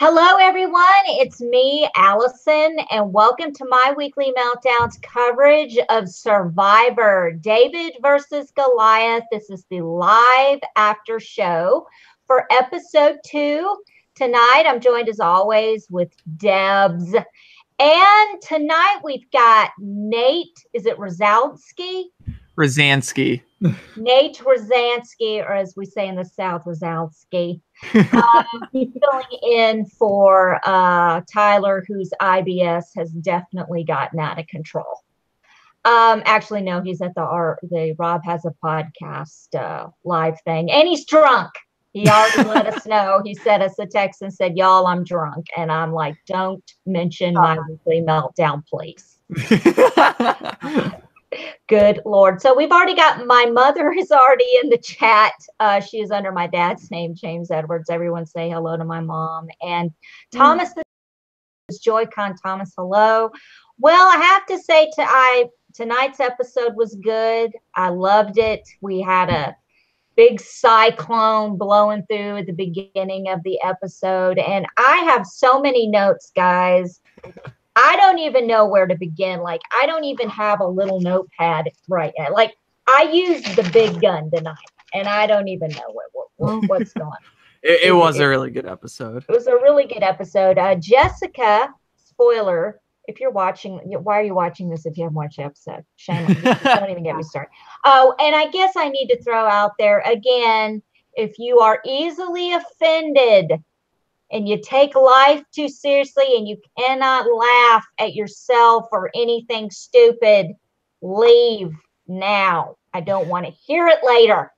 Hello, everyone. It's me, Allison, and welcome to my weekly Meltdowns coverage of Survivor David versus Goliath. This is the live after show for episode 2. Tonight, I'm joined as always with Debs. And tonight we've got Nate. Is it Rozansky? Rozansky. Nate Rozansky, or as we say in the South, Rozansky. Filling in for Tyler, whose IBS has definitely gotten out of control. Actually, no, he's at the Rob Has a Podcast live thing, and he's drunk. He already let us know. He sent us a text and said, "Y'all, I'm drunk," and I'm like, "Don't mention my weekly meltdown, please." Good Lord. So we've already got, my mother is already in the chat. She is under my dad's name, James Edwards. Everyone say hello to my mom. And Thomas is Joy-Con. Thomas, hello. Well, I have to say tonight's episode was good. I loved it. We had a big cyclone blowing through at the beginning of the episode. And I have so many notes, guys. I don't even know where to begin. Like, I don't even have a little notepad right now. Like, I used the big gun tonight, and I don't even know what's going on. It was a really good episode. It was a really good episode. Jessica, spoiler, if you're watching, why are you watching this if you haven't watched the episode? Shame on you. Don't even get me started. Oh, and I guess I need to throw out there, again, if you are easily offended and you take life too seriously and you cannot laugh at yourself or anything stupid, leave now. I don't want to hear it later.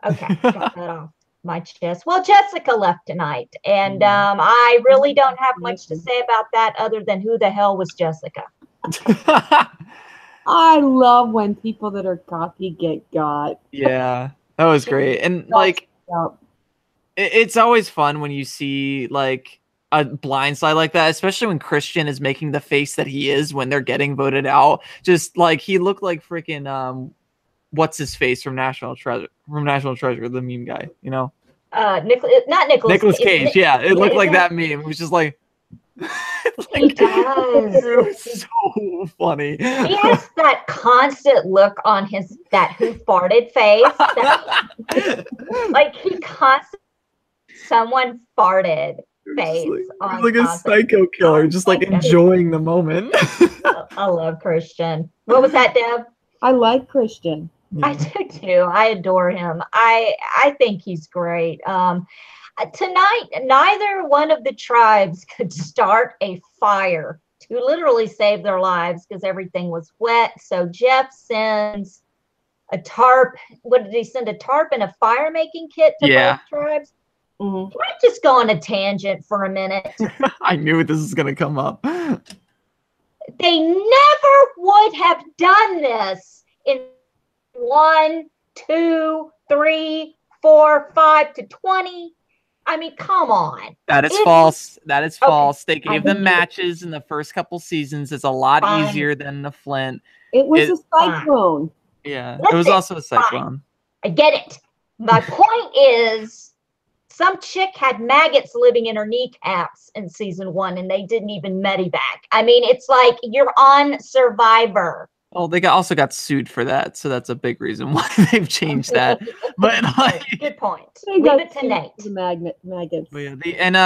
Okay, got that off my chest. Well, Jessica left tonight, and I really don't have much to say about that other than who the hell was Jessica? I love when people that are cocky get got. Yeah, that was great. And like, it's always fun when you see like a blindside like that, especially when Christian is making the face that he is when they're getting voted out. Just like he looked like freaking what's his face from National Treasure, the meme guy, you know? Nicholas Cage. Yeah, it looked like that meme. It was just like, he does. It was so funny. He has that constant look on that who farted face. Like he constantly, someone farted face. Like a psycho killer, just like enjoying the moment. I love Christian. What was that, Deb? I like Christian. I do too. I adore him. I think he's great. Tonight, neither one of the tribes could start a fire to literally save their lives because everything was wet. So Jeff sends a tarp. What did he send? A tarp and a fire making kit to both tribes? Mm-hmm. Can I just go on a tangent for a minute? I knew this was going to come up. They never would have done this in 1, 2, 3, 4, 5 to 20. I mean, come on. That is false. That is false. They gave them matches in the first couple seasons. It's a lot easier than the Flint. It was a cyclone. Yeah, it was also a cyclone. I get it. My point is, some chick had maggots living in her kneecaps in season 1, and they didn't even medevac. I mean, it's like you're on Survivor. Oh, they also got sued for that, so that's a big reason why they've changed that. But like, good point. Leave it to Nate. The maggots. But yeah,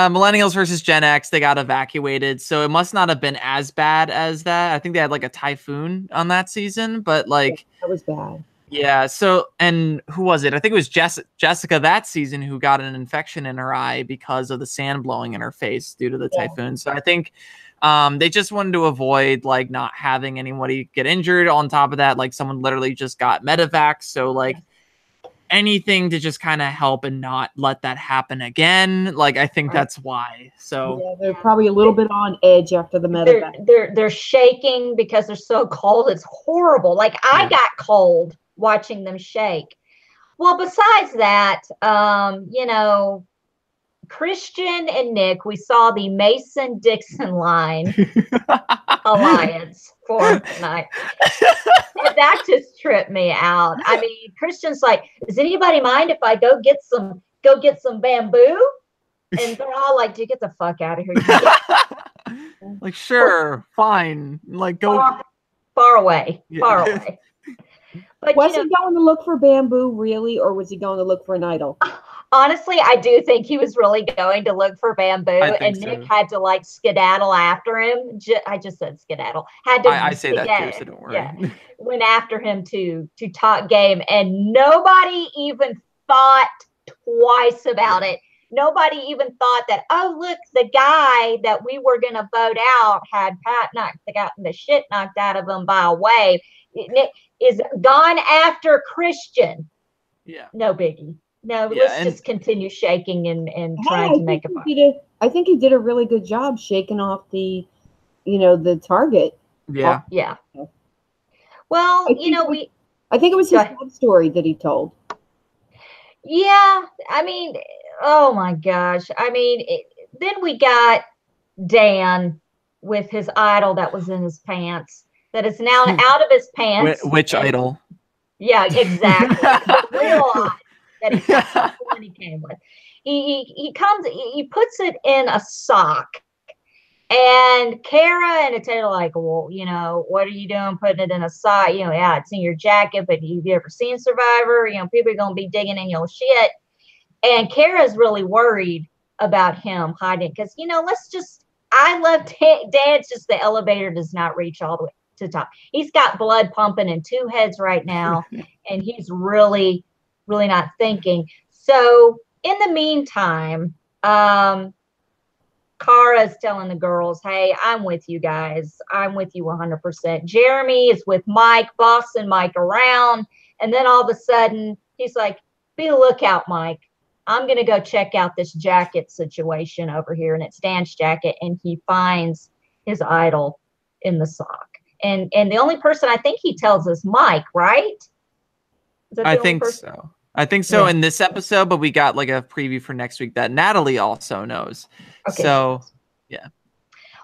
Millennials versus Gen X, they got evacuated, so it must not have been as bad as that. I think they had like a typhoon on that season, but like that was bad. Yeah. So, and who was it? I think it was Jessica that season who got an infection in her eye because of the sand blowing in her face due to the typhoon. So I think they just wanted to avoid like not having anybody get injured. On top of that, like someone literally just got medevac. So like anything to just kind of help and not let that happen again. Like, I think that's why. So yeah, they're probably a little bit on edge after the medevac. They're shaking because they're so cold. It's horrible. Like I got cold watching them shake. Well, besides that, Christian and Nick, we saw the Mason-Dixon line alliance for tonight. And that just tripped me out. I mean, Christian's like, does anybody mind if I go get some bamboo? And they're all like, dude, get the fuck out of here. Like, sure, fine. Like, go far away. Yeah. Far away. But Was he going to look for bamboo, really, or was he going to look for an idol? Honestly, I do think he was really going to look for bamboo, and Nick had to like skedaddle after him. I just said skedaddle. Had to. I say that too, so don't worry. Yeah, went after him to talk game, and nobody even thought twice about it. Nobody even thought that, oh, look, the guy that we were going to vote out had gotten the shit knocked out of him by a wave. Nick is gone after Christian. Yeah. No biggie. No, let's just continue shaking and trying to make a point. I think he did a really good job shaking off the target. Yeah. Yeah. Well, I think it was his love story that he told. Yeah. I mean, oh my gosh. I mean, then we got Dan with his idol that was in his pants, that is now out of his pants. Which idol? Yeah, exactly. The real idol that he came with. He puts it in a sock. And Kara and Taylor are like, well, what are you doing putting it in a sock? Yeah, it's in your jacket, but have you ever seen Survivor? People are going to be digging in your shit. And Kara's really worried about him hiding because, I love Dad's just the elevator does not reach all the way to the top. He's got blood pumping in two heads right now, and he's really, really not thinking. So in the meantime, Kara's telling the girls, hey, I'm with you guys. I'm with you 100%. Jeremy is with Mike, bossing Mike around. And then all of a sudden, he's like, be a lookout, Mike. I'm going to go check out this jacket situation over here. And it's Dan's jacket. And he finds his idol in the sock. And the only person I think he tells is Mike, right? I think so. I think so in this episode, but we got like a preview for next week that Natalie also knows. Okay. So, yeah.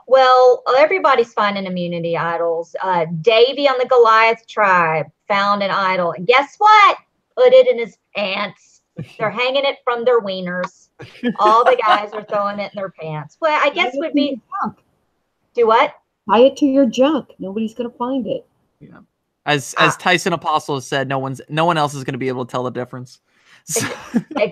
Well, everybody's finding immunity idols. Davey on the Goliath tribe found an idol. And guess what? Put it in his pants. They're hanging it from their wieners. All the guys are throwing it in their pants. Well, I guess would be. Do what? Tie it to your junk. Nobody's going to find it. Yeah. As Tyson Apostle has said, no one else is going to be able to tell the difference. Hey,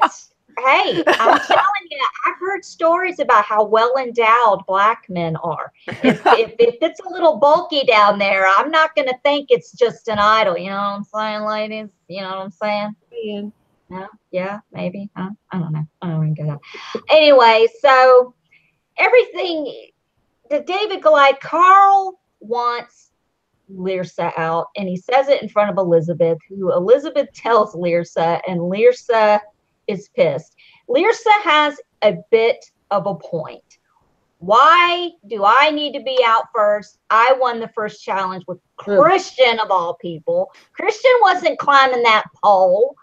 I'm telling you, I've heard stories about how well endowed black men are. If it's a little bulky down there, I'm not going to think it's just an idol. You know what I'm saying, ladies? You know what I'm saying? Yeah. No? Yeah, maybe. Huh? I don't know. I don't want to go that. Anyway, so everything, the David Goliath, Carl wants Lyrsa out, and he says it in front of Elizabeth, who Elizabeth tells Lyrsa, and Lyrsa is pissed. Lyrsa has a bit of a point. Why do I need to be out first? I won the first challenge with Christian of all people. Christian wasn't climbing that pole.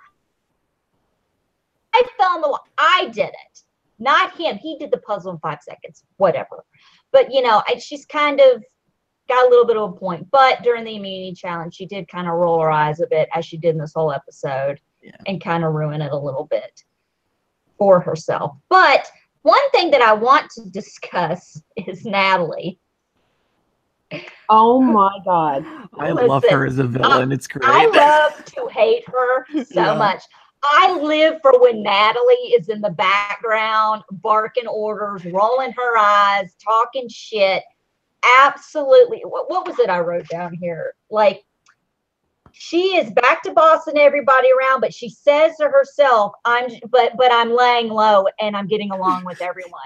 I fell in the wall. I did it, not him. He did the puzzle in 5 seconds, whatever. But, she's kind of got a little bit of a point. But during the immunity challenge, she did kind of roll her eyes a bit, as she did in this whole episode, and kind of ruin it a little bit for herself. But one thing that I want to discuss is Natalie. Oh my God. I love her as a villain. It's great. I love to hate her so much. I live for when Natalie is in the background, barking orders, rolling her eyes, talking shit. Absolutely. What was it I wrote down here? Like, she is back to bossing everybody around, but she says to herself, I'm laying low and I'm getting along with everyone.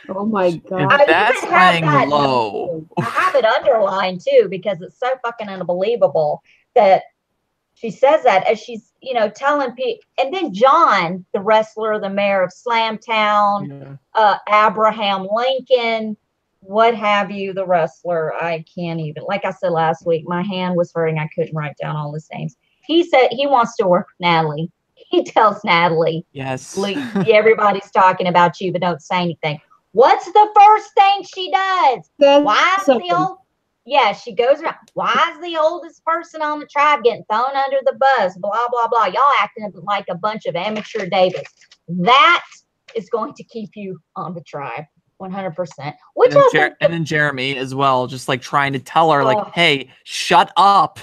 Oh my God. That's laying low. I have it underlined too, because it's so fucking unbelievable that she says that as she's, telling people. And then John, the wrestler, the mayor of Slamtown, Abraham Lincoln, what have you, the wrestler. I can't even, like I said last week, my hand was hurting. I couldn't write down all his names. He said he wants to work with Natalie. He tells Natalie, yes, everybody's talking about you, but don't say anything. What's the first thing she does? Why is the old? Yeah, she goes around. Why is the oldest person on the tribe getting thrown under the bus? Blah, blah, blah. Y'all acting like a bunch of amateur Davis. That is going to keep you on the tribe. 100%. And then Jeremy as well, just like trying to tell her, like, hey, shut up.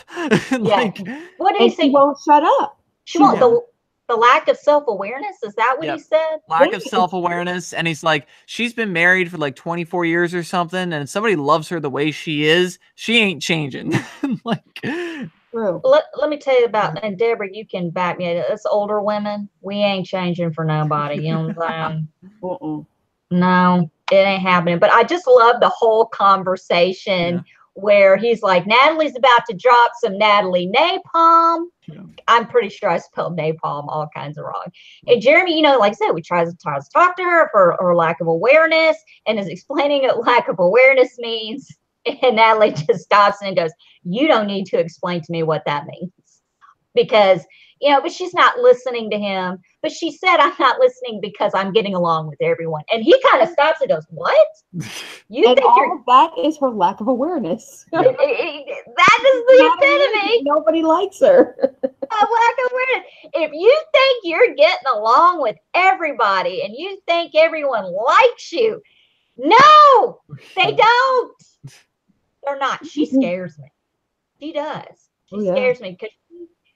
Like, what did he say? She won't shut up. She won't. The lack of self-awareness, is that what he said? Lack of self-awareness. And he's like, she's been married for like 24 years or something, and somebody loves her the way she is. She ain't changing. Like, true. Let me tell you about, and Deborah, you can back me. Us older women, we ain't changing for nobody. You know what I'm saying? No, it ain't happening. But I just love the whole conversation where he's like, Natalie's about to drop some Natalie napalm. Yeah. I'm pretty sure I spelled napalm all kinds of wrong. And Jeremy, you know, like I said, we tries to talk to her for her lack of awareness, and is explaining what lack of awareness means. And Natalie just stops and goes, you don't need to explain to me what that means. Because, you know, but she's not listening to him. But she said, I'm not listening because I'm getting along with everyone. And he kind of stops and goes, what? You and think all of that is her lack of awareness. That is the epitome. Nobody likes her. A lack of awareness. If you think you're getting along with everybody and you think everyone likes you, no, they don't. They're not. She scares me. She does. She scares me because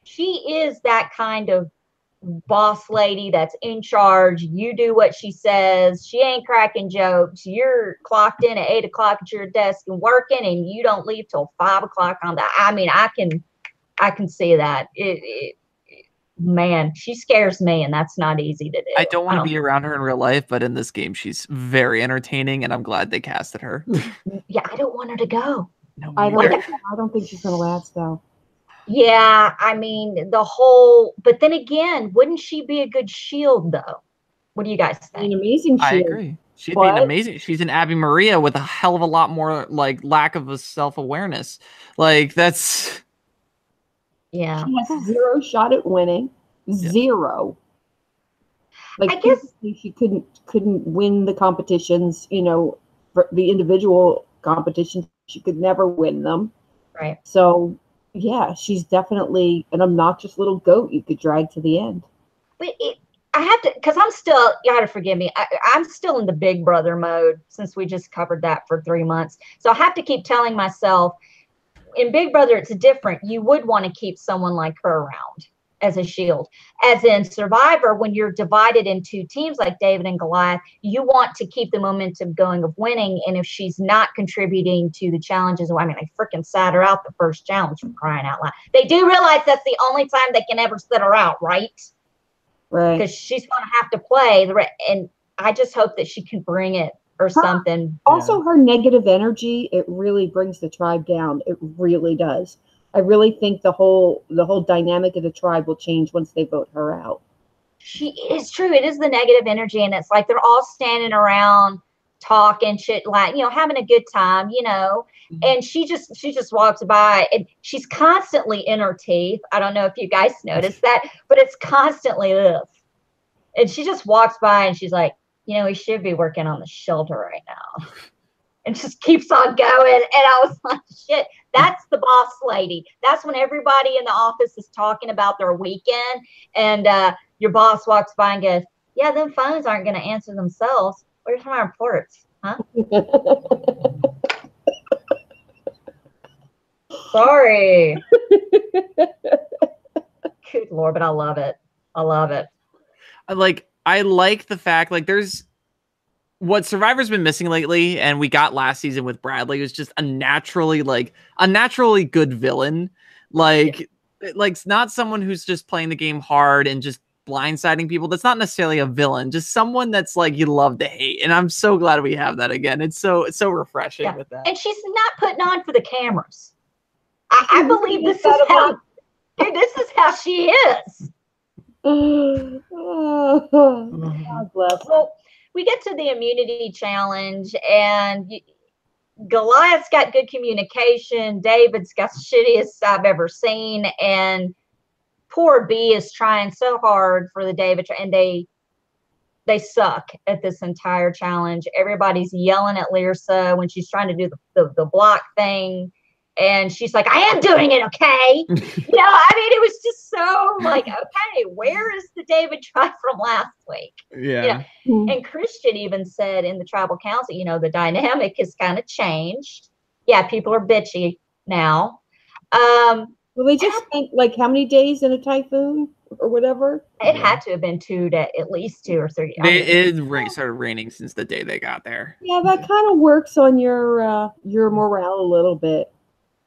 she is that kind of boss lady that's in charge. You do what she says. She ain't cracking jokes. You're clocked in at 8 o'clock at your desk and working, and you don't leave till 5 o'clock on the. I mean, I can see that. Man, she scares me, and that's not easy to do. I don't want to be around her in real life, but in this game, she's very entertaining, and I'm glad they casted her. Yeah, I don't want her to go. No, I don't think she's gonna last though. Yeah, I mean but then again, wouldn't she be a good shield though? What do you guys think? An amazing shield. I agree. She'd be an amazing. She's an Abby Maria with a hell of a lot more like lack of a self-awareness. Like that's. Yeah. She has 0 shot at winning. 0. Like I guess she couldn't win the competitions, you know, for the individual competitions. She could never win them. Right. So yeah, she's definitely an obnoxious little goat you could drag to the end. But I have to, because I'm still, you got to forgive me, I'm still in the Big Brother mode since we just covered that for 3 months. So I have to keep telling myself, in Big Brother, it's different. You would want to keep someone like her around as a shield. As in Survivor, when you're divided into teams like David and Goliath, you want to keep the momentum going of winning. And if she's not contributing to the challenges, I mean, they freaking sat her out the first challenge, for crying out loud. They do realize that's the only time they can ever sit her out, right? Right. Because she's going to have to play. And I just hope that she can bring it or something. Also, her negative energy, it really brings the tribe down. It really does. I really think the whole dynamic of the tribe will change once they vote her out. It's true. It is the negative energy, and it's like they're all standing around talking shit, like, you know, having a good time, you know. Mm-hmm. And she just walks by, and she's constantly in her teeth. I don't know if you guys noticed that, but it's constantly ugh. And she just walks by, and she's like, you know, we should be working on the shelter right now. And just keeps on going. And I was like, shit, that's the boss lady. That's when everybody in the office is talking about their weekend. And your boss walks by and goes, yeah, them phones aren't going to answer themselves. Where's my reports? Huh? Sorry. Good Lord, but I love it. I love it. I like the fact, like, there's what Survivor's been missing lately, and we got last season with Bradley, was just a naturally good villain. Like not someone who's just playing the game hard and just blindsiding people. That's not necessarily a villain, just someone that's like you love to hate. And I'm so glad we have that again. It's so refreshing with that. And she's not putting on for the cameras. I believe this is how she is. God bless. Well, we get to the immunity challenge, and Goliath's got good communication. David's got the shittiest I've ever seen, and poor B is trying so hard for the David, and they suck at this entire challenge. Everybody's yelling at Lyrsa when she's trying to do the block thing. And she's like, I am doing it, okay? I mean, it was just so like, okay, where is the David tribe from last week? Yeah. And Christian even said in the tribal council, the dynamic has kind of changed. Yeah, people are bitchy now. Well, they just spent like how many days in a typhoon or whatever? It had to have been at least 2 or 3. It started raining since the day they got there. Yeah, that kind of works on your morale a little bit.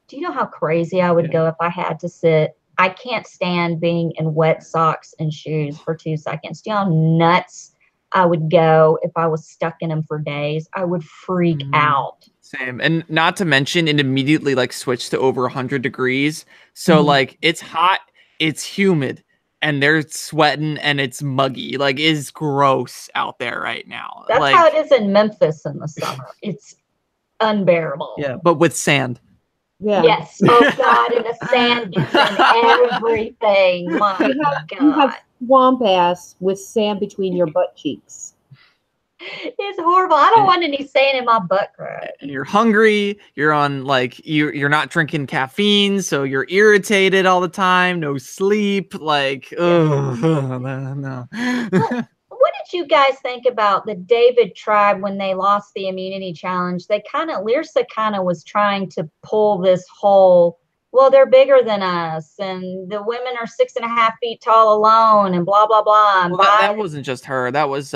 Do you know how crazy I would go if I had to sit? I can't stand being in wet socks and shoes for 2 seconds. Do you know how nuts I would go if I was stuck in them for days? I would freak out. Same. And not to mention, it immediately like switched to over 100 degrees. So like it's hot, it's humid, and they're sweating and it's muggy. Like it's gross out there right now. That's like, how it is in Memphis in the summer. It's unbearable. Yeah, but with sand. Yeah. Yes. Oh God, and the sand gets in everything. My God. You have swamp ass with sand between your butt cheeks. It's horrible. I don't want any sand in my butt crack. And you're hungry. You're on like you're not drinking caffeine, so you're irritated all the time. No sleep. Like, no. What did you guys think about the David tribe when they lost the immunity challenge? Lyrsa kind of was trying to pull this whole, well, they're bigger than us, and the women are 6.5 feet tall alone, and blah blah blah. And well, that wasn't just her. That was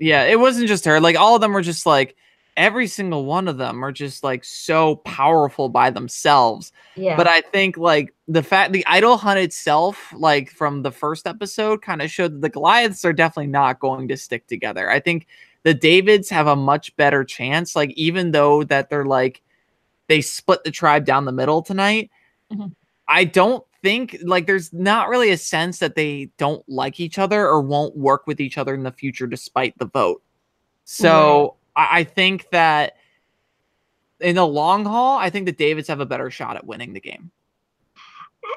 yeah, it wasn't just her. Like all of them were just like every single one of them are just like so powerful by themselves. Yeah. But I think like the idol hunt itself, like from the first episode, kind of showed that the Goliaths are definitely not going to stick together. I think the Davids have a much better chance. Like even though that they're like they split the tribe down the middle tonight, I don't think like there's not really a sense that they don't like each other or won't work with each other in the future despite the vote. So I think that in the long haul, I think the Davids have a better shot at winning the game.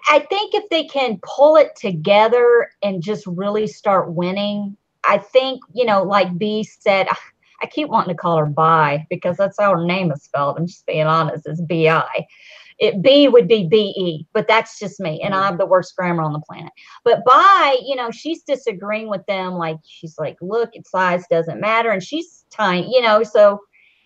I think if they can pull it together and just really start winning, I think, like B said, I keep wanting to call her Bi because that's how her name is spelled. I'm just being honest, it's B-I. B would be B-E, but that's just me. And I have the worst grammar on the planet. But Bi, she's disagreeing with them. Like, she's like, look, size doesn't matter. And she's tiny, so,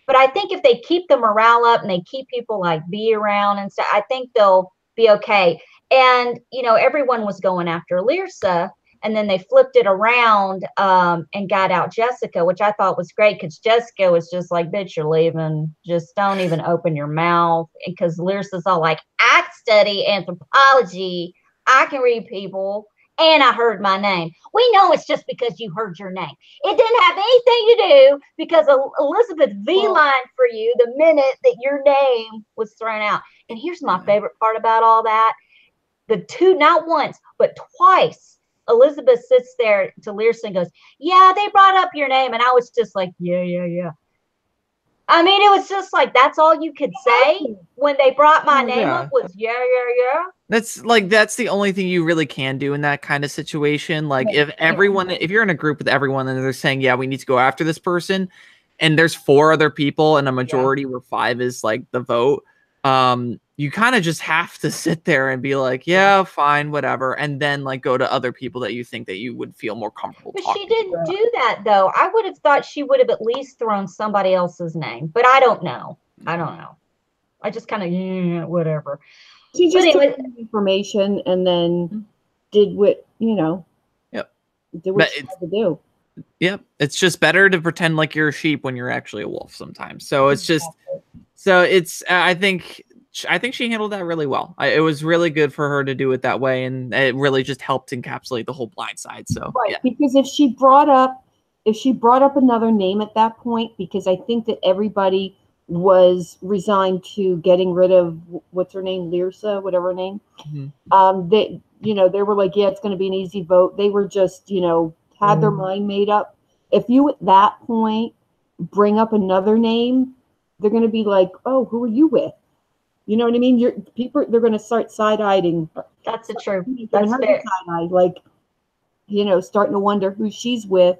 but I think if they keep the morale up and they keep people like B around and stuff, I think they'll be okay. And, everyone was going after Lyrsa. And then they flipped it around and got out Jessica, which I thought was great because Jessica was just like, bitch, you're leaving. Just don't even open your mouth. Because Lyrsa's all like, I study anthropology. I can read people. And I heard my name. We know it's just because you heard your name. It didn't have anything to do because Elizabeth V-lined for you the minute that your name was thrown out. And here's my favorite part about all that. The two, not once, but twice, Elizabeth sits there to Lyrsa and goes, yeah, they brought up your name. And I was just like, yeah. I mean, it was just like, that's all you could say when they brought my name up was, yeah. That's the only thing you really can do in that kind of situation. Like if you're in a group with everyone and they're saying, yeah, we need to go after this person, and there's 4 other people and a majority where 5 is like the vote, you kind of just have to sit there and be like, yeah, fine, whatever. And then like go to other people that you think that you would feel more comfortable But talking she didn't do that though. I would have thought she would have at least thrown somebody else's name, but I don't know. I just kind of, whatever. She just took information and then did what, did what she had to do. Yep. It's just better to pretend like you're a sheep when you're actually a wolf sometimes. So it's just, I think she handled that really well. It was really good for her to do it that way. And it really just helped encapsulate the whole blind side. So, because if she brought up another name at that point, because I think that everybody was resigned to getting rid of what's her name, Lyrsa, whatever her name. They were like, yeah, it's going to be an easy vote. They were just, had their mind made up. If you at that point bring up another name, they're going to be like, oh, who are you with? You know what I mean? They're going to start side-eyeing. That's the truth. That's fair. Side-eye, like, starting to wonder who she's with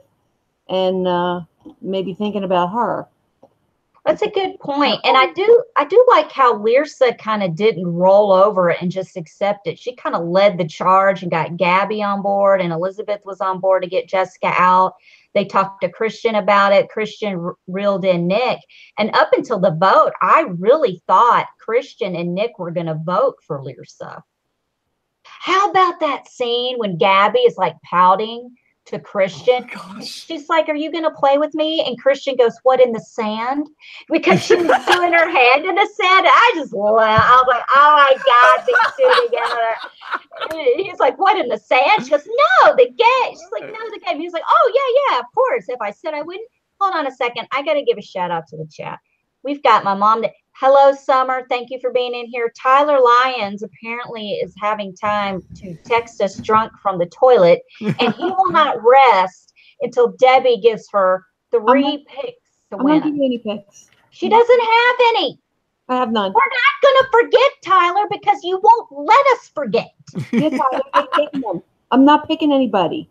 and maybe thinking about her. That's a good point. And I do like how Lyrsa kind of didn't roll over and just accept it. She kind of led the charge and got Gabby on board, and Elizabeth was on board to get Jessica out. They talked to Christian about it. Christian reeled in Nick. And up until the vote, I really thought Christian and Nick were going to vote for Lyrsa. How about that scene when Gabby is like pouting to Christian? Oh, she's like, "Are you going to play with me?" And Christian goes, "What, in the sand?" Because she was doing her hand in the sand. I just laughed. I was like, "Oh my God, these two together." He's like, "What, in the sand?" She goes, "No, the game." She's like, "No, the game." He's like, "Oh, yeah, of course. If I said I wouldn't." Hold on a second. I got to give a shout out to the chat. We've got my mom that, hello, Summer. Thank you for being in here. Tyler Lyons apparently is having time to text us drunk from the toilet, and he will not rest until Debbie gives her 3 picks to win. I'm not giving any picks. She doesn't have any. I have none. We're not going to forget, Tyler, because you won't let us forget. Yes, I'm not picking anybody.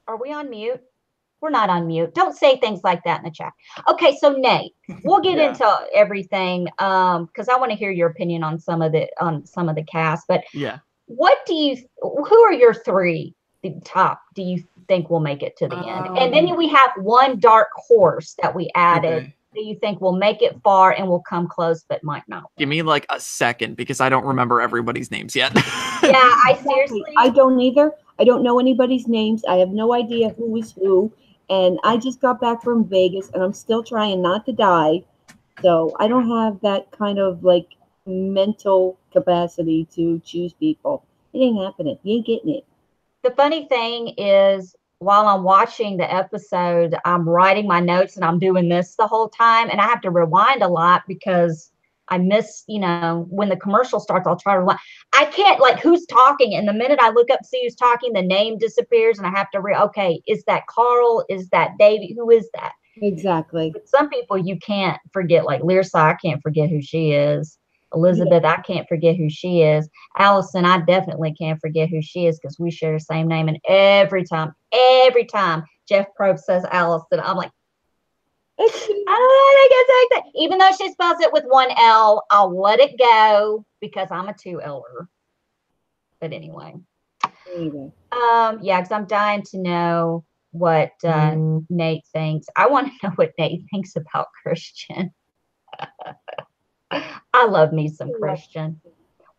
Are we on mute? We're not on mute. Don't say things like that in the chat. Okay, so Nate, we'll get into everything because I want to hear your opinion on some of the cast. But who are your 3 top do you think will make it to the end? And then we have one dark horse that we added that you think will make it far and will come close but might not. Give me like a second because I don't remember everybody's names yet. Yeah, I seriously. I don't either. I don't know anybody's names. I have no idea who is who. And I just got back from Vegas and I'm still trying not to die. So I don't have that kind of like mental capacity to choose people. It ain't happening. You ain't getting it. The funny thing is, while I'm watching the episode, I'm writing my notes and I'm doing this the whole time. And I have to rewind a lot because I miss, when the commercial starts, I'll try to rewind. I can't, like, who's talking? And the minute I look up to see who's talking, the name disappears and I have to okay, is that Carl? Is that Davey? Who is that? Exactly. But some people you can't forget, like Lyrsa, I can't forget who she is. Elizabeth, I can't forget who she is. Allison, I definitely can't forget who she is because we share the same name. And every time Jeff Probst says Allison, I'm like, I don't know, I guess even though she spells it with 1 L, I'll let it go because I'm a 2-L'er. But anyway. Because I'm dying to know what Nate thinks. I want to know what Nate thinks about Christian. I love me some Christian.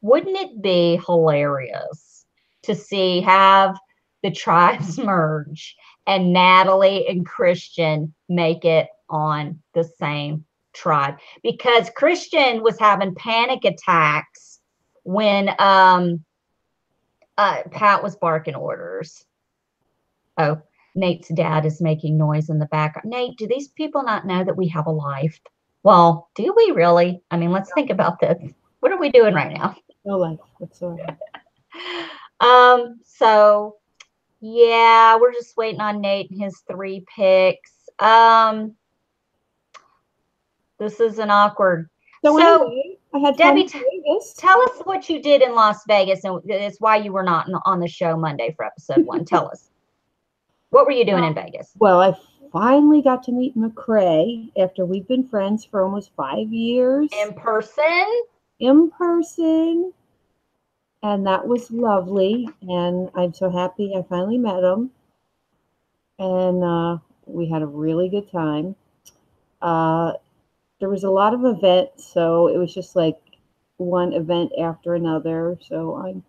Wouldn't it be hilarious to have the tribes merge and Natalie and Christian make it on the same tribe? Because Christian was having panic attacks when Pat was barking orders. Oh, Nate's dad is making noise in the background. Nate, do these people not know that we have a life? Well, do we really? I mean, let's think about this. What are we doing right now? No life whatsoever. So yeah, we're just waiting on Nate and his 3 picks. This is an awkward. So anyway, I had Debbie, tell us what you did in Las Vegas, and it's why you were not on the show Monday for episode 1. Tell us. What were you doing in Vegas? Well, I finally got to meet McCrae after we've been friends for almost 5 years. In person? In person. And that was lovely. And I'm so happy I finally met him. And we had a really good time. There was a lot of events, so it was just like one event after another. So I'm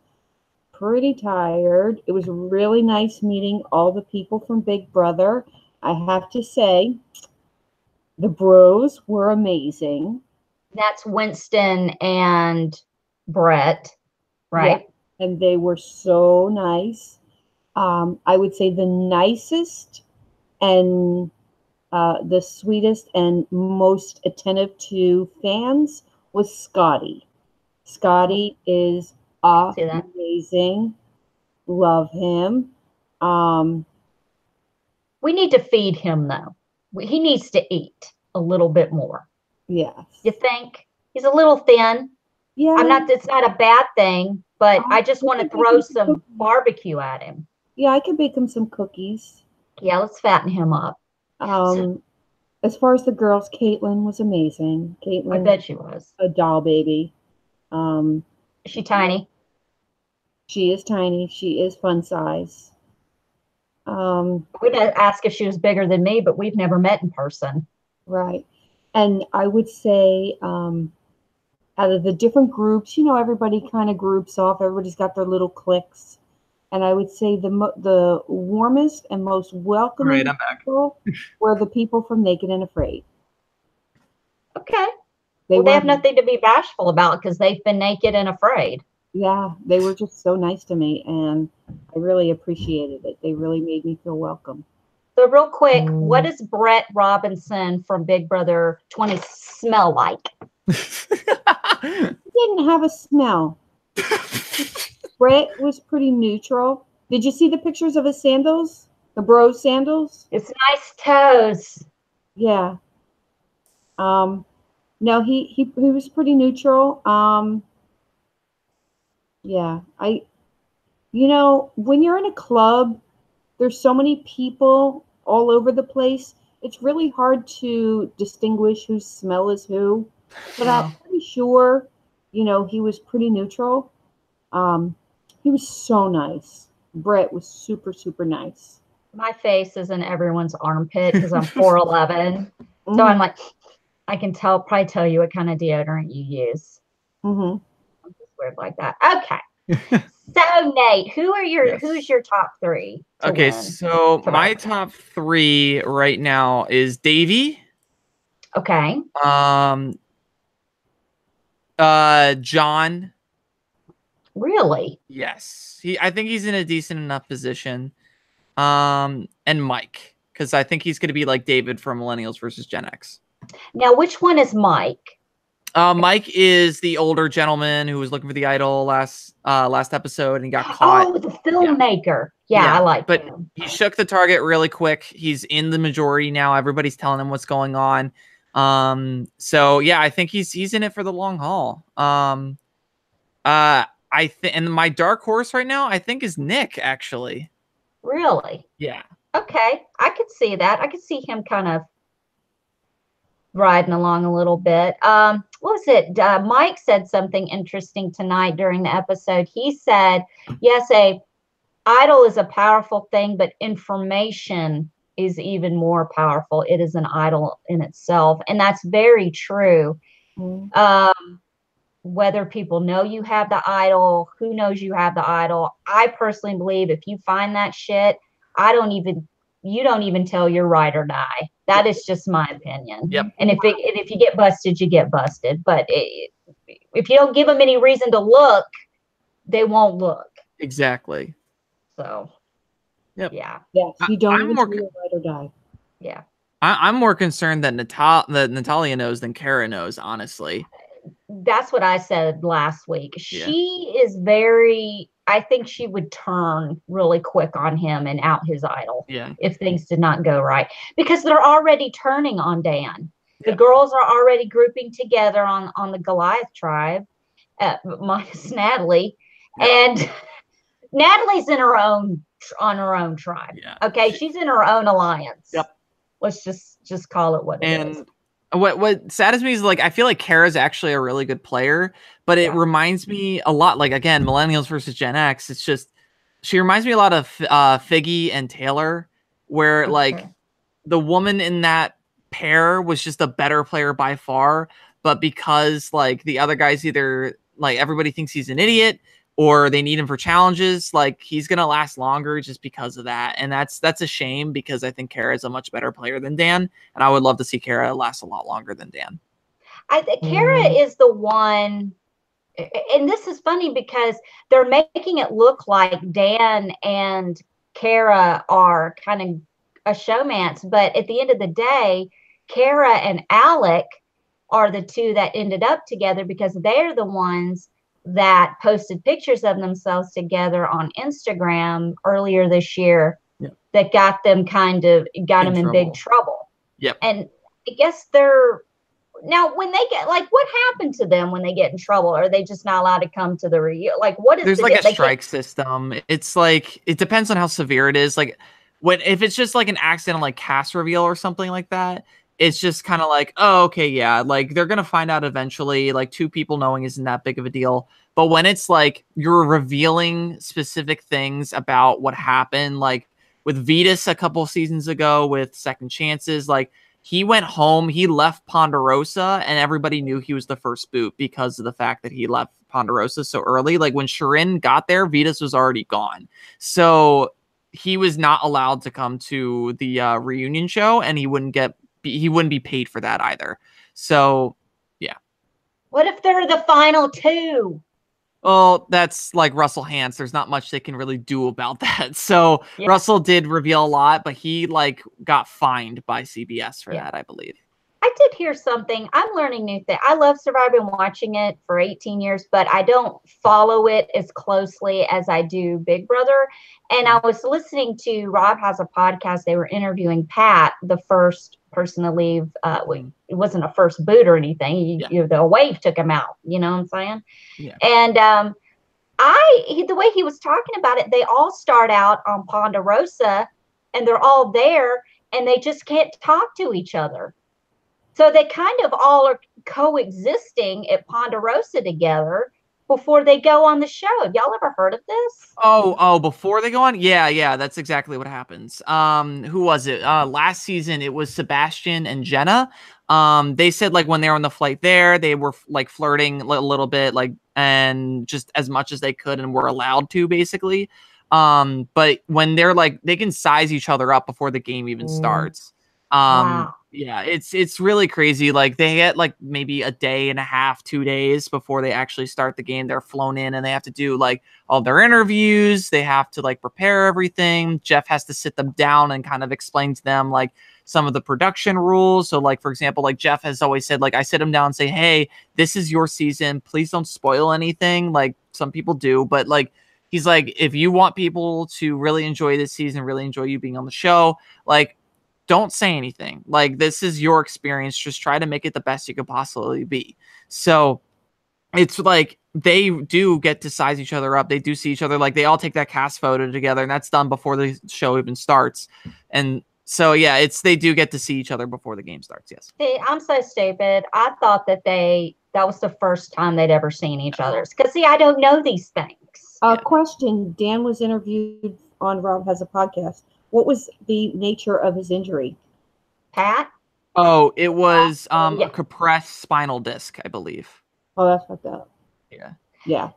pretty tired. It was really nice meeting all the people from Big Brother. I have to say, the bros were amazing. That's Winston and Brett, right? Yeah, and they were so nice. I would say the nicest and the sweetest and most attentive to fans was Scotty. Scotty is amazing. Love him. We need to feed him, though. He needs to eat a little bit more. Yes. You think? He's a little thin. Yeah. It's not a bad thing, but I just want to throw some barbecue at him. Yeah, I could bake him some cookies. Yeah, let's fatten him up. As far as the girls, Caitlin was amazing. I Caitlin, bet she was. a doll baby. Is she tiny? She is tiny. She is fun size. We'd ask if she was bigger than me, but we've never met in person. Right. And I would say, out of the different groups, everybody kind of groups off. Everybody's got their little cliques. And I would say the warmest and most welcoming people were the people from Naked and Afraid. Okay. They have nothing to be bashful about because they've been naked and afraid. Yeah, they were just so nice to me, and I really appreciated it. They really made me feel welcome. So real quick, what does Brett Robinson from Big Brother 20 smell like? He didn't have a smell. Brett was pretty neutral. Did you see the pictures of his sandals? The bro sandals? It's nice toes. Yeah. No, he was pretty neutral. Yeah. When you're in a club, there's so many people all over the place. It's really hard to distinguish whose smell is who. But I'm pretty sure, he was pretty neutral. He was so nice. Brett was super, super nice. My face is in everyone's armpit because I'm 4'11". So I'm like, I can probably tell you what kind of deodorant you use. I'm just weird like that. Okay. So Nate, who's your top three? Okay, so my top three right now is Davey. Okay. John. Really? Yes. I think he's in a decent enough position. And Mike, because I think he's going to be like David from Millennials versus Gen X. Now, which one is Mike? Mike is the older gentleman who was looking for the idol last episode and he got caught. Oh, the filmmaker. Yeah, I like him. He shook the target really quick. He's in the majority now. Everybody's telling him what's going on. So yeah, I think he's in it for the long haul. And my dark horse right now, I think, is Nick, actually. Really? Yeah. Okay. I could see that. I could see him kind of riding along a little bit. What was it? Mike said something interesting tonight during the episode. He said, yes, a idol is a powerful thing, but information is even more powerful. It is an idol in itself. And that's very true. Whether people know you have the idol, who knows you have the idol. I personally believe if you find that shit, you don't even tell your ride or die. That is just my opinion. Yep. And if you get busted, you get busted. But if you don't give them any reason to look, they won't look. Exactly. So, yep. Yeah. Yes, you don't even tell your ride or die. Yeah. I'm more concerned that Natalia knows than Kara knows, honestly. That's what I said last week. Yeah. She is I think she would turn really quick on him and out his idol. Yeah. If things did not go right. Because they're already turning on Dan. The girls are already grouping together on the Goliath tribe, minus Natalie. Yep. And Natalie's on her own tribe. Yeah. Okay, she's in her own alliance. Yep. Let's just call it what it is. What saddens me is, like, I feel like Kara's actually a really good player, but it reminds me a lot, like, again, Millennials versus Gen X. It's just, she reminds me a lot of Figgy and Taylor, where like the woman in that pair was just a better player by far, but because like the other guys either like everybody thinks he's an idiot or they need him for challenges, like he's gonna last longer just because of that. And that's a shame because I think Kara is a much better player than Dan, and I would love to see Kara last a lot longer than Dan. I think Kara is the one, and this is funny because they're making it look like Dan and Kara are kind of a showmance, but at the end of the day, Kara and Alec are the two that ended up together because they're the ones that posted pictures of themselves together on Instagram earlier this year that got them in big trouble. Yep. And I guess now when they get, like, what happened to them when they get in trouble? Are they just not allowed to come to the like, what is there's like a strike system. It's like, it depends on how severe it is. Like if it's just like an accidental like cast reveal or something like that, it's just kind of like, oh, okay, yeah, like they're gonna find out eventually. Like 2 people knowing isn't that big of a deal. But when it's like you're revealing specific things about what happened, like with Vetus a couple seasons ago with Second Chances, like he went home, he left Ponderosa, and everybody knew he was the first boot because of the fact that he left Ponderosa so early. Like when Shirin got there, Vetus was already gone. So he was not allowed to come to the reunion show, and he wouldn't be paid for that either. So yeah. What if they're the final 2? Well, that's like Russell Hantz. There's not much they can really do about that. So Yeah. Russell did reveal a lot, but he like got fined by CBS for that, I believe. I did hear something. I'm learning new things. I love Survivor and watching it for 18 years, but I don't follow it as closely as I do Big Brother. And I was listening to Rob has a podcast. They were interviewing Pat, the first person to leave. It wasn't a first boot or anything. The wave took him out. You know what I'm saying? Yeah. And the way he was talking about it, they all start out on Ponderosa, and they're all there, and they just can't talk to each other. So they kind of all are coexisting at Ponderosa together before they go on the show. Have y'all ever heard of this? Oh, before they go on? Yeah, that's exactly what happens. Who was it? Last season it was Sebastian and Jenna. They said like when they were on the flight there, they were like flirting a little bit, like, and just as much as they could and were allowed to, basically. But when they're like, they can size each other up before the game even starts. Wow. Yeah, it's really crazy. Like they get like maybe a day and a half, 2 days before they actually start the game. They're flown in and they have to do like all their interviews. They have to like prepare everything. Jeff has to sit them down and kind of explain to them like some of the production rules. So like, for example, like Jeff has always said, like I sit him down and say, hey, this is your season. Please don't spoil anything. Like some people do, but like, he's like, if you want people to really enjoy this season, really enjoy you being on the show, like, don't say anything. Like, this is your experience. Just try to make it the best you could possibly be. So it's like they do get to size each other up. They do see each other. Like they all take that cast photo together, and that's done before the show even starts. And so, yeah, they do get to see each other before the game starts. Yes. See, I'm so stupid. I thought that was the first time they'd ever seen each other's. Because, see, I don't know these things. Question. Dan was interviewed on Rob Has a Podcast. What was the nature of his injury? Pat? Oh, it was a compressed spinal disc, I believe. Oh, that's fucked up. Yeah. Yeah.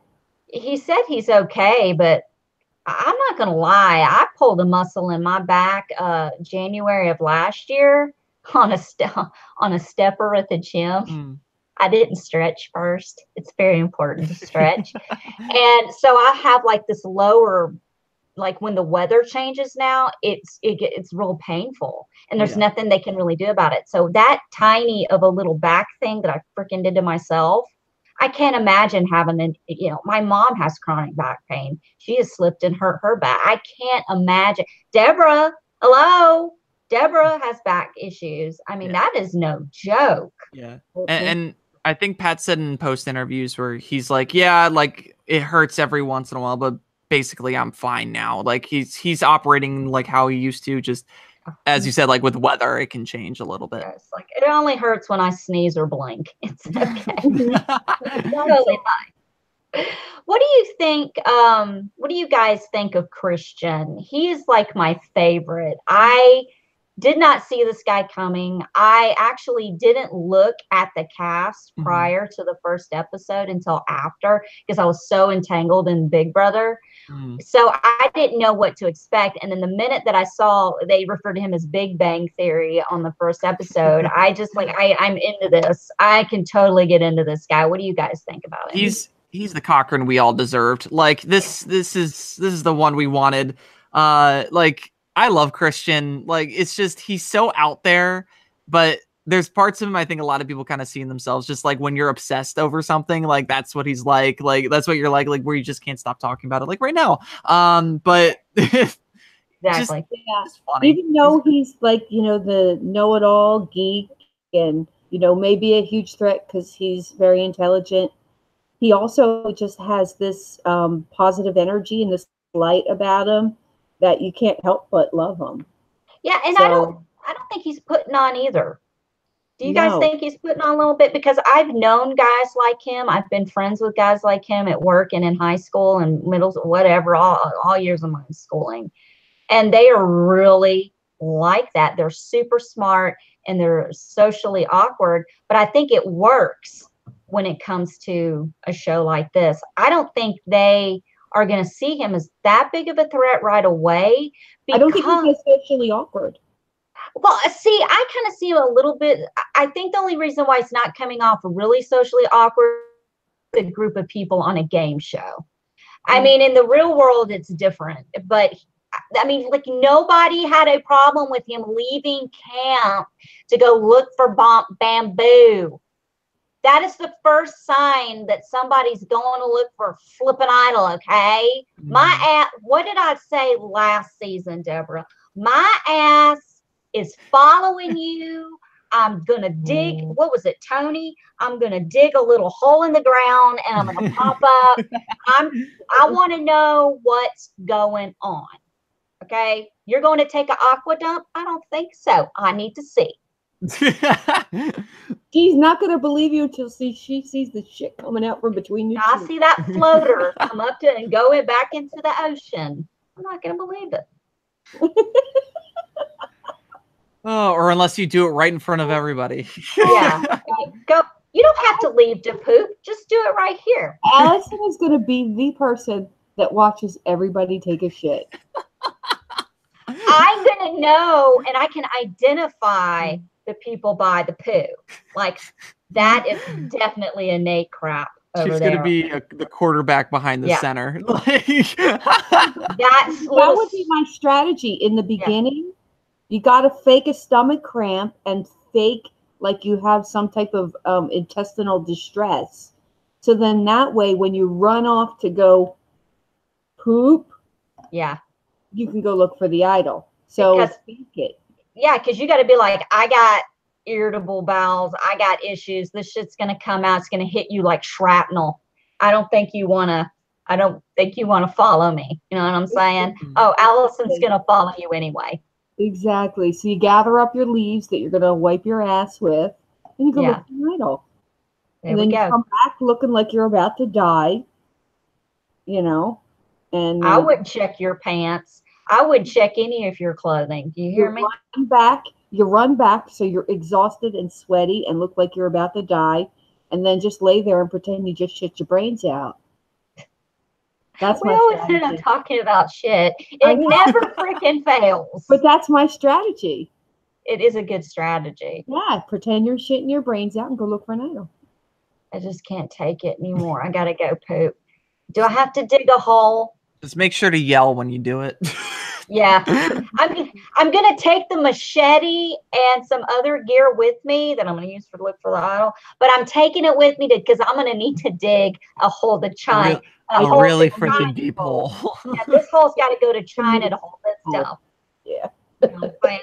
He said he's okay, but I'm not going to lie. I pulled a muscle in my back January of last year on a stepper at the gym. I didn't stretch first. It's very important to stretch. And so I have like this lower, like when the weather changes now, it's real painful, and there's nothing they can really do about it. So that tiny of a little back thing that I freaking did to myself, I can't imagine having my mom has chronic back pain. She has slipped and hurt her back. I can't imagine. Deborah has back issues. I mean, that is no joke. Yeah. And I think Pat said in post interviews where he's like, yeah, like it hurts every once in a while, but basically I'm fine now. Like he's operating like how he used to, just as you said, like with weather, it can change a little bit. Yes, like it only hurts when I sneeze or blink. It's okay. It's totally fine. What do you think? What do you guys think of Christian? He's like my favorite. I did not see this guy coming. I actually didn't look at the cast prior to the first episode until after, because I was so entangled in Big Brother. So I didn't know what to expect. And then the minute that I saw they referred to him as Big Bang Theory on the first episode, I just like, I'm into this. I can totally get into this guy. What do you guys think about him? He's the Cochran we all deserved. Like this is the one we wanted. Like I love Christian. Like it's just, he's so out there, but there's parts of him I think a lot of people kind of see in themselves, just like when you're obsessed over something, like that's what he's like that's what you're like where you just can't stop talking about it, like right now. But exactly. just funny. Even though he's like, the know-it-all geek and, maybe a huge threat because he's very intelligent, he also just has this positive energy and this light about him that you can't help but love him. Yeah, and so, I don't think he's putting on either. Do you guys think he's putting on a little bit? Because I've known guys like him. I've been friends with guys like him at work and in high school and middle, whatever, all years of my schooling. And they are really like that. They're super smart and they're socially awkward. But I think it works when it comes to a show like this. I don't think they are going to see him as that big of a threat right away. I don't think he's socially awkward. Well, see, I kind of see him a little bit. I think the only reason why it's not coming off really socially awkward is a group of people on a game show. I mean, in the real world, it's different. But, I mean, like, nobody had a problem with him leaving camp to go look for bamboo. That is the first sign that somebody's going to look for flipping idol, okay? What did I say last season, Deborah? My ass is following you. I'm going to dig, what was it, Tony? I'm going to dig a little hole in the ground and I'm going to pop up. I want to know what's going on. Okay? You're going to take an aqua dump? I don't think so. I need to see. She's not going to believe you until she sees the shit coming out from between you. I see that floater come up to and go back into the ocean. I'm not going to believe it. Oh, or unless you do it right in front of everybody. Yeah. Go. You don't have to leave to poop. Just do it right here. Allison is going to be the person that watches everybody take a shit. I'm going to know and I can identify the people by the poo. Like, that is definitely a Nate crap over She's there. She's going to be the quarterback behind the center. That would be my strategy in the beginning. Yeah. You got to fake a stomach cramp and fake like you have some type of intestinal distress. So then that way, when you run off to go poop, you can go look for the idol. So fake it. Yeah, because you got to be like, I got irritable bowels. I got issues. This shit's going to come out. It's going to hit you like shrapnel. I don't think you want to follow me. You know what I'm saying? Oh, Allison's going to follow you anyway. Exactly. So you gather up your leaves that you're going to wipe your ass with, and you go look for the idol. There and then you you come back looking like you're about to die, you know. And I wouldn't check your pants. I wouldn't check any of your clothing. Do you hear me? You run back so you're exhausted and sweaty and look like you're about to die, and then just lay there and pretend you just shit your brains out. That's we always end up talking about shit. It never freaking fails. But that's my strategy. It is a good strategy. Yeah, pretend you're shitting your brains out and go look for an idol. I just can't take it anymore. I gotta go poop. Do I have to dig a hole? Just make sure to yell when you do it. Yeah. I'm gonna take the machete and some other gear with me that I'm gonna use to look for the idol. But I'm taking it with me because I'm gonna need to dig a hole to China. A really freaking deep hole. Yeah, this hole's got to go to China to hold this stuff. Yeah. You know what I'm saying?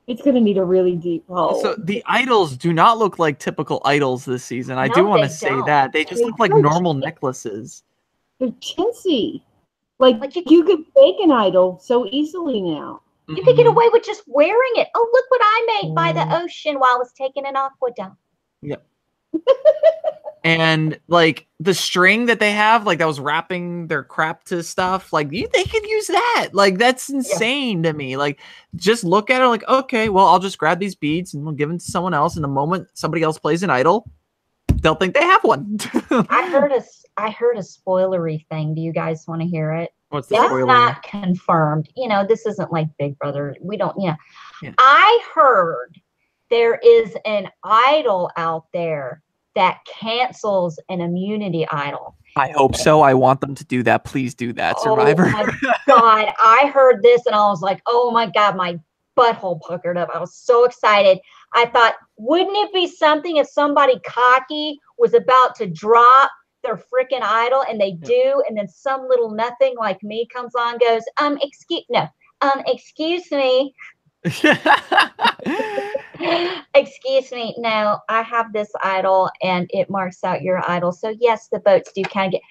It's going to need a really deep hole. So the idols do not look like typical idols this season. I do want to say that. They just look like normal necklaces. They're chintzy. Like you could fake an idol so easily now. You could get away with just wearing it. Oh, look what I made by the ocean while I was taking an aqua dump. Yep. And like the string that they have, like that was wrapping their crap to stuff, like they could use that. Like that's insane to me. Like just look at it like, okay, well, I'll just grab these beads and we'll give them to someone else. And the moment somebody else plays an idol, they'll think they have one. I heard a spoilery thing. Do you guys want to hear it? What's the spoiler? It's not confirmed. You know, this isn't like Big Brother. We don't, I heard there is an idol out there that cancels an immunity idol. I hope so. I want them to do that. Please do that, Survivor. Oh my God. I heard this and I was like, oh my God, my butthole puckered up. I was so excited. I thought, wouldn't it be something if somebody cocky was about to drop their freaking idol and they do, and then some little nothing like me comes on, goes, excuse me. Excuse me. No, I have this idol and it marks out your idol. So yes, the votes do kind of get.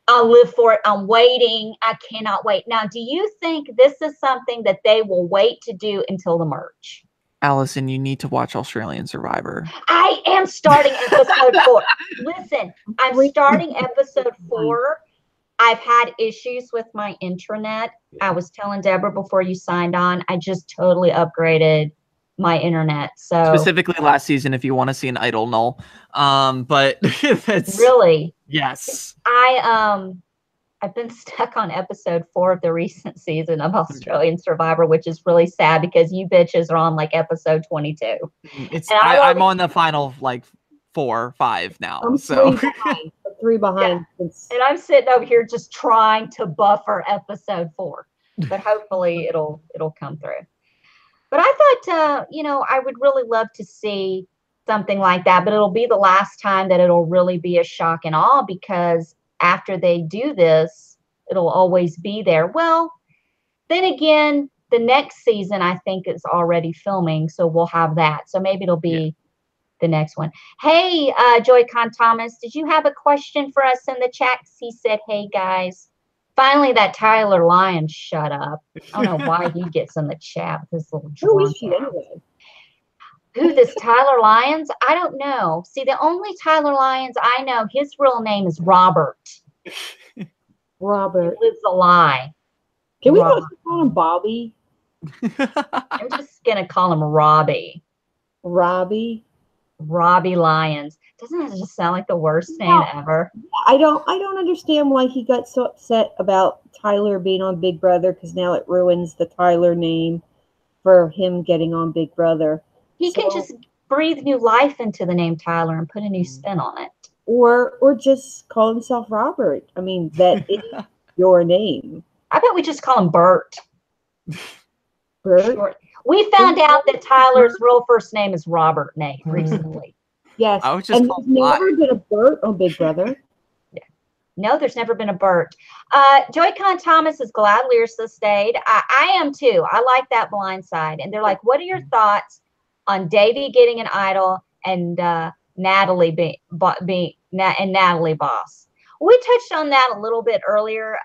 I'll live for it. I'm waiting. I cannot wait. Now, do you think this is something that they will wait to do until the merge? Allison, you need to watch Australian Survivor. I am starting episode 4. Listen, I'm starting episode 4. I've had issues with my intranet. I was telling Deborah before you signed on, I just totally upgraded my internet. So specifically last season, if you want to see an idol null. But that's really, yes. I've been stuck on episode 4 of the recent season of Australian Survivor, which is really sad because you bitches are on like episode 22. I'm on the final like 4 or 5 now. I'm so 3 behind. And I'm sitting over here just trying to buffer episode 4, but hopefully it'll come through. But I thought, I would really love to see something like that, but it'll be the last time that it'll really be a shock and awe, because after they do this, it'll always be there. Well, then again, the next season, I think, is already filming, so we'll have that. So maybe it'll be the next one. Hey, Joy-Con Thomas, did you have a question for us in the chat? He said, hey, guys. Finally, that Tyler Lyons shut up. I don't know why he gets in the chat with this little drunk. Who is she anyway? Who, this Tyler Lyons? I don't know. See, the only Tyler Lyons I know, his real name is Robert. Robert. He lives a lie. Can we also call him Bobby? I'm just going to call him Robbie. Robbie Lyons. Doesn't that just sound like the worst name ever? I don't understand why he got so upset about Tyler being on Big Brother, because now it ruins the Tyler name for him getting on Big Brother. He can just breathe new life into the name Tyler and put a new spin on it. Or just call himself Robert. I mean, that is your name. I bet we just call him Bert. Bert? Short. We found out that Tyler's real first name is Robert Nate recently. Yes. I was just and there's never been a Bert on Big Brother. No, there's never been a Bert. Joy-Con Thomas is glad Lyrsa stayed. I am too. I like that blind side. And they're like, what are your thoughts on Davey getting an idol and Natalie Natalie Boss? We touched on that a little bit earlier.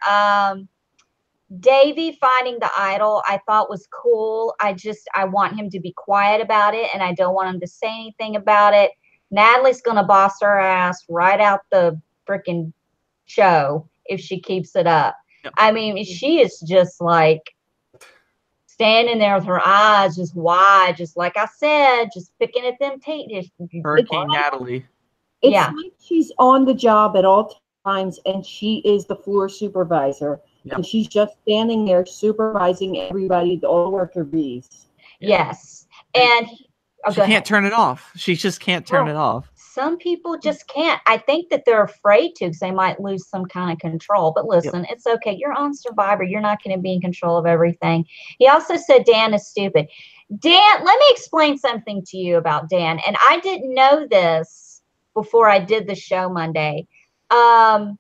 Davey finding the idol I thought was cool. I want him to be quiet about it, and I don't want him to say anything about it. Natalie's gonna boss her ass right out the freaking show if she keeps it up. Yep. I mean, she is just like standing there with her eyes just wide, just like I said, just picking at them Hurricane Natalie. It's like she's on the job at all times, and she is the floor supervisor. Yep. And she's just standing there supervising everybody, all the worker bees. Yes. And she can't turn it off. She just can't turn it off. Some people just can't. I think that they're afraid to because they might lose some kind of control. But listen, it's okay. You're on Survivor. You're not going to be in control of everything. He also said Dan is stupid. Dan, let me explain something to you about Dan. And I didn't know this before I did the show Monday. Dan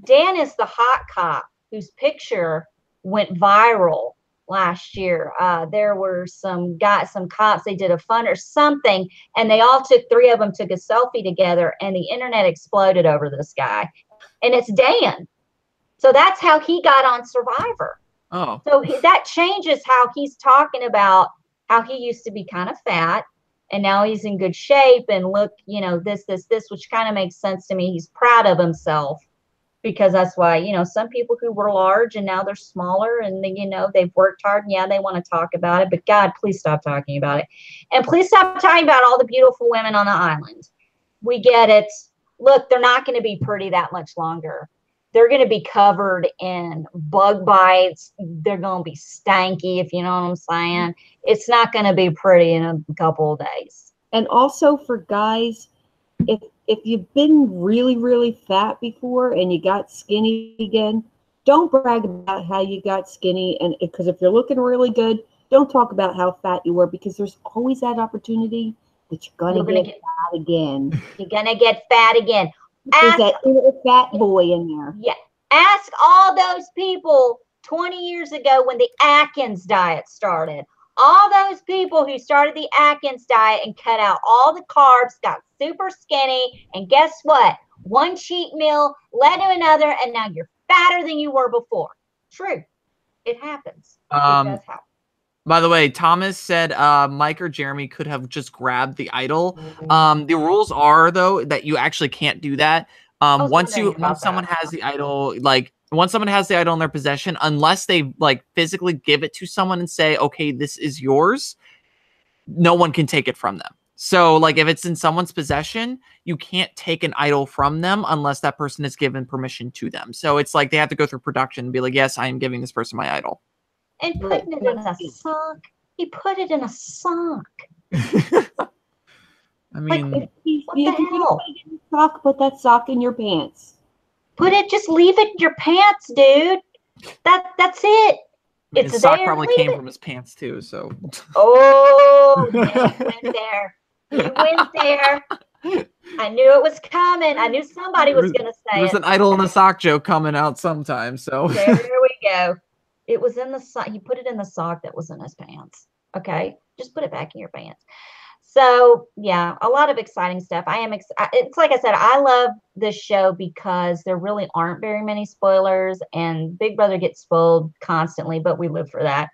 is the hot cop whose picture went viral last year. There were some cops, they did a fun or something, and they all three of them took a selfie together, and the internet exploded over this guy. And it's Dan. So that's how he got on Survivor. Oh. So that changes how he's talking about how he used to be kind of fat, and now he's in good shape, and look, this, which kind of makes sense to me. He's proud of himself. Because that's why, some people who were large and now they're smaller and, they've worked hard. And yeah, they want to talk about it. But God, please stop talking about it. And please stop talking about all the beautiful women on the island. We get it. Look, they're not going to be pretty that much longer. They're going to be covered in bug bites. They're going to be stanky, if you know what I'm saying. It's not going to be pretty in a couple of days. And also for guys, if you've been really, really fat before and you got skinny again, don't brag about how you got skinny. And because if you're looking really good, don't talk about how fat you were, because there's always that opportunity that you're going to get fat again. You're going to get fat again. There's that little fat boy in there. Yeah. Ask all those people 20 years ago when the Atkins diet started. All those people who started the Atkins diet and cut out all the carbs, got super skinny, and guess what? One cheat meal led to another, and now you're fatter than you were before. True. It happens. It does happen. By the way, Thomas said Mike or Jeremy could have just grabbed the idol. The rules are, though, that you actually can't do that. Once someone has the idol, once someone has the idol in their possession, unless they physically give it to someone and say, okay, this is yours, no one can take it from them. So if it's in someone's possession, you can't take an idol from them unless that person has given permission to them. So it's they have to go through production and be like, yes, I am giving this person my idol. And putting it in a sock. He put it in a sock. I mean, what the hell? Put that sock in your pants. Just leave it in your pants, dude. That's it. It's his sock probably came from his pants too, so. Oh, he went there. He went there. I knew it was coming. I knew somebody was going to say it. There's an idol in a sock joke coming out sometime, so. There we go. It was in the sock. He put it in the sock that was in his pants. Okay, just put it back in your pants. So yeah, a lot of exciting stuff. It's like I said, I love this show because there really aren't very many spoilers, and Big Brother gets spoiled constantly, but we live for that.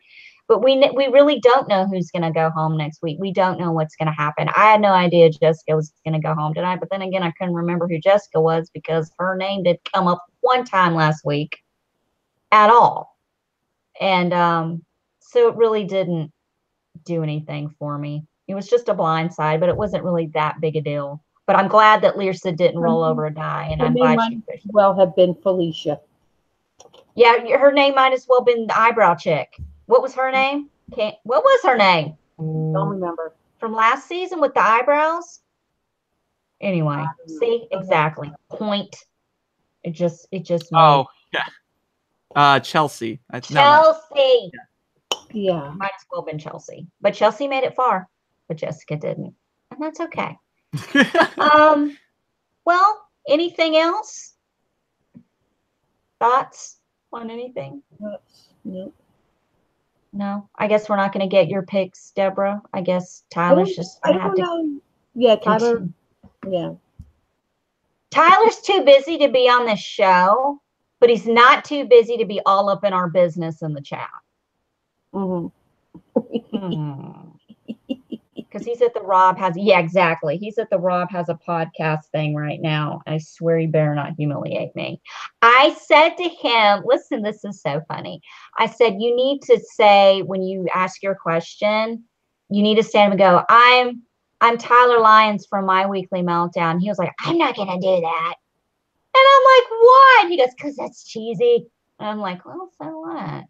But we really don't know who's going to go home next week. We don't know what's going to happen. I had no idea Jessica was going to go home tonight, but then again, I couldn't remember who Jessica was because her name did come up one time last week at all. And so it really didn't do anything for me. It was just a blindside, but it wasn't really that big a deal. But I'm glad that Lirsa didn't roll over and die, and I'm glad she might as well have been Felicia. Yeah, her name might as well have been the eyebrow chick. What was her name? What was her name? Don't remember. From last season with the eyebrows? Anyway, see, exactly. Point. It just Oh, yeah. Chelsea. Chelsea. Yeah. Might as well have been Chelsea. But Chelsea made it far, but Jessica didn't. And that's okay. Well, anything else? Thoughts on anything? Nope. No. I guess we're not going to get your picks, Deborah. I guess Tyler's just going to have to. Yeah, Tyler. Yeah. Tyler's too busy to be on this show, but he's not too busy to be all up in our business in the chat. Because he's at the Rob has, yeah, exactly. He's at the Rob has a podcast thing right now. I swear he better not humiliate me. I said to him, listen, this is so funny. I said, you need to say, when you ask your question, you need to stand up and go, I'm Tyler Lyons from My Weekly Meltdown. He was like, I'm not going to do that. And I'm like, what? He goes, because that's cheesy. And I'm like, well, so what?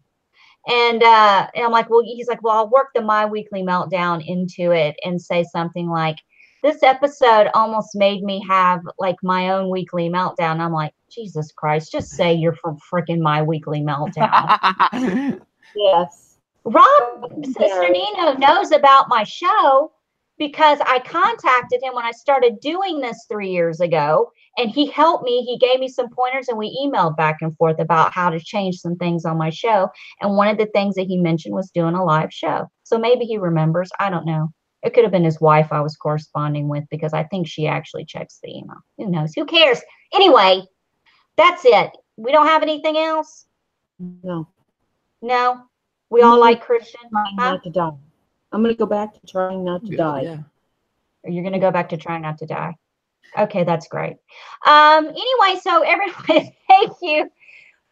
And I'm like, well, he's like, well, I'll work the My Weekly Meltdown into it and say something like, this episode almost made me have like my own weekly meltdown. And I'm like, Jesus Christ, just say you're from freaking My Weekly Meltdown. Yes. Rob Cesternino knows about my show because I contacted him when I started doing this 3 years ago. And he helped me. He gave me some pointers and we emailed back and forth about how to change some things on my show. And one of the things that he mentioned was doing a live show. So maybe he remembers. I don't know. It could have been his wife I was corresponding with because I think she actually checks the email. Who knows? Who cares? Anyway, that's it. We don't have anything else? No. No? We all like Christian? Not to die. I'm going to go back to trying not to die. Yeah. You're going to go back to trying not to die. Okay, that's great. Anyway, so everyone, thank you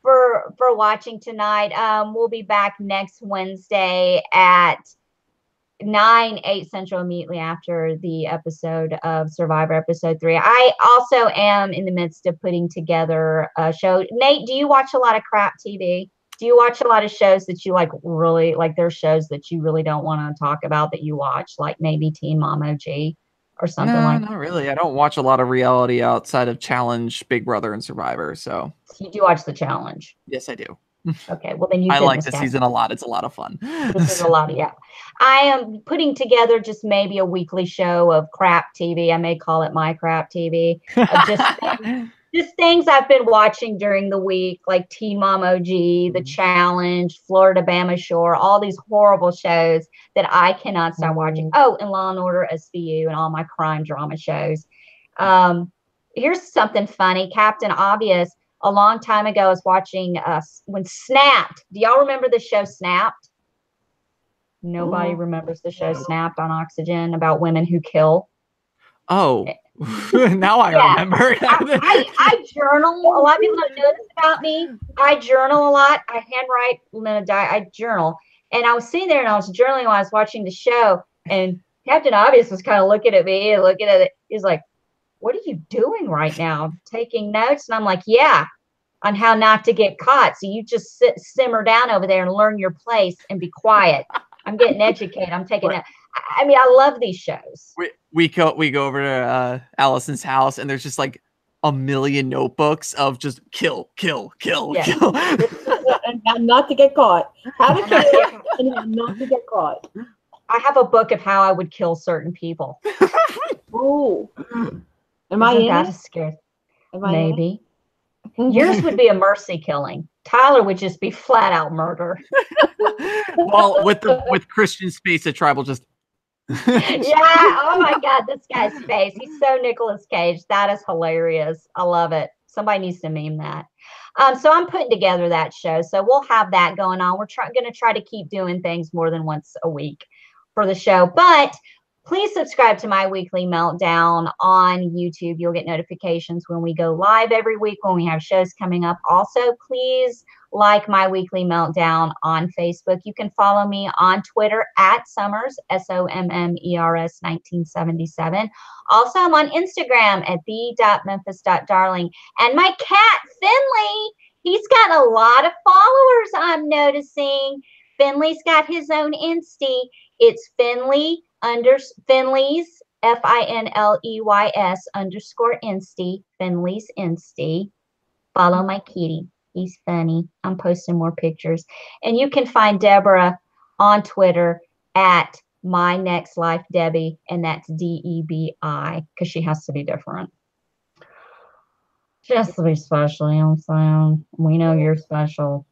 for watching tonight. We'll be back next Wednesday at 9/8 Central, immediately after the episode of Survivor episode 3. I also am in the midst of putting together a show. Nate, do you watch a lot of crap TV? Do you watch a lot of shows that you like really like? There's shows that you really don't want to talk about that you watch, like maybe Teen Mom OG? Or something like that. Not really. I don't watch a lot of reality outside of Challenge, Big Brother, and Survivor. So you do watch the Challenge? Yes, I do. Okay, well then I like this season a lot. It's a lot of fun. This is a lot, yeah. I am putting together just maybe a weekly show of crap TV. I may call it My Crap TV. Just things I've been watching during the week, like Teen Mom OG, The Challenge, Florida Bama Shore, all these horrible shows that I cannot stop watching. Oh, and Law and Order SVU and all my crime drama shows. Here's something funny. Captain Obvious, a long time ago, I was watching when Snapped. Do y'all remember the show Snapped? Nobody remembers the show Snapped on Oxygen about women who kill. Oh, now I remember. I journal. A lot of people don't know this about me. I journal a lot. I handwrite and then I journal. And I was sitting there and I was journaling while I was watching the show. And Captain Obvious was kind of looking at me and looking at it. He's like, "What are you doing right now? Taking notes?" And I'm like, "Yeah, on how not to get caught. So you just simmer down over there and learn your place and be quiet. I'm getting educated. I'm taking that." I mean, I love these shows. We go over to Allison's house, and there's just like a million notebooks of just kill. And not to get caught. How to kill and not to get caught. I have a book of how I would kill certain people. Oh, am I in that it? Scared? Am I Maybe. Yours would be a mercy killing. Tyler would just be flat out murder. Well, with Christian Space at Tribal, just yeah. Oh my God, this guy's face. He's so Nicolas Cage. That is hilarious. I love it. Somebody needs to meme that. So I'm putting together that show. So we'll have that going on. We're going to try to keep doing things more than once a week for the show. But please subscribe to My Weekly Meltdown on YouTube. You'll get notifications when we go live every week, when we have shows coming up. Also, please like My Weekly Meltdown on Facebook. You can follow me on Twitter at Summers, SOMMERS 1977. Also, I'm on Instagram at the.memphis.darling. And my cat, Finley, he's got a lot of followers, I'm noticing. Finley's got his own Insty. It's Finley's FINLEYS _Insty, Finley's Insty. Follow my kitty. He's funny. I'm posting more pictures. And you can find Deborah on Twitter at My Next Life Debbie, and that's DEBI, because she has to be different. She has to be special, you know what I'm saying? We know you're special.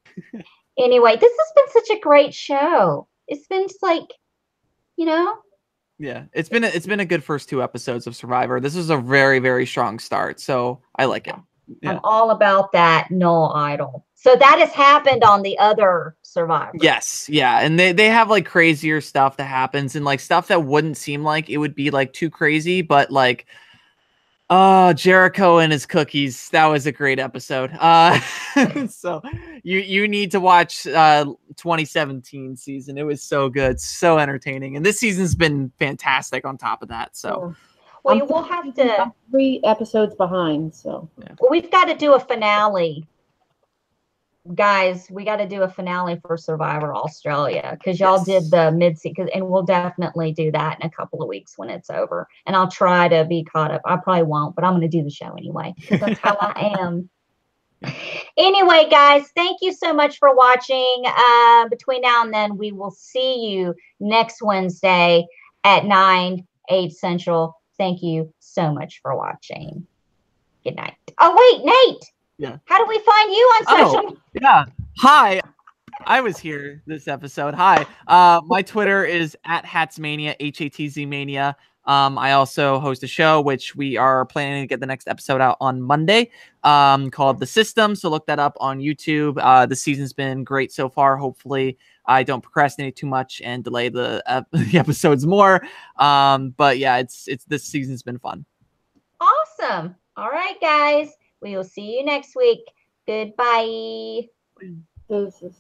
Anyway, this has been such a great show. It's been just like, Yeah, it's been a good first 2 episodes of Survivor. This is a very, very strong start, so I like it. Yeah. I'm all about that null idol. So that has happened on the other Survivor. Yes, yeah, and they have like crazier stuff that happens, and like stuff that wouldn't seem like it would be like too crazy, but like, Jericho and his cookies. That was a great episode. So you need to watch 2017 season. It was so good, so entertaining, and this season's been fantastic on top of that. So. Well, we'll have to. I'm 3 episodes behind, so. Yeah. Well, we've got to do a finale, guys. We got to do a finale for Survivor Australia, because y'all did the mid-season, and we'll definitely do that in a couple of weeks when it's over. And I'll try to be caught up. I probably won't, but I'm going to do the show anyway, because that's how I am. Anyway, guys, thank you so much for watching. Between now and then, we will see you next Wednesday at 9, 8 Central. Thank you so much for watching. Good night. Oh, wait, Nate. Yeah. How do we find you on social? Yeah. Hi. I was here this episode. Hi. My Twitter is @Hatsmania, HATZmania. I also host a show, which we are planning to get the next episode out on Monday, called The System. So look that up on YouTube. The season's been great so far. Hopefully I don't procrastinate too much and delay the episodes more. But yeah, this season's been fun. Awesome. All right, guys. We will see you next week. Goodbye. Deuces.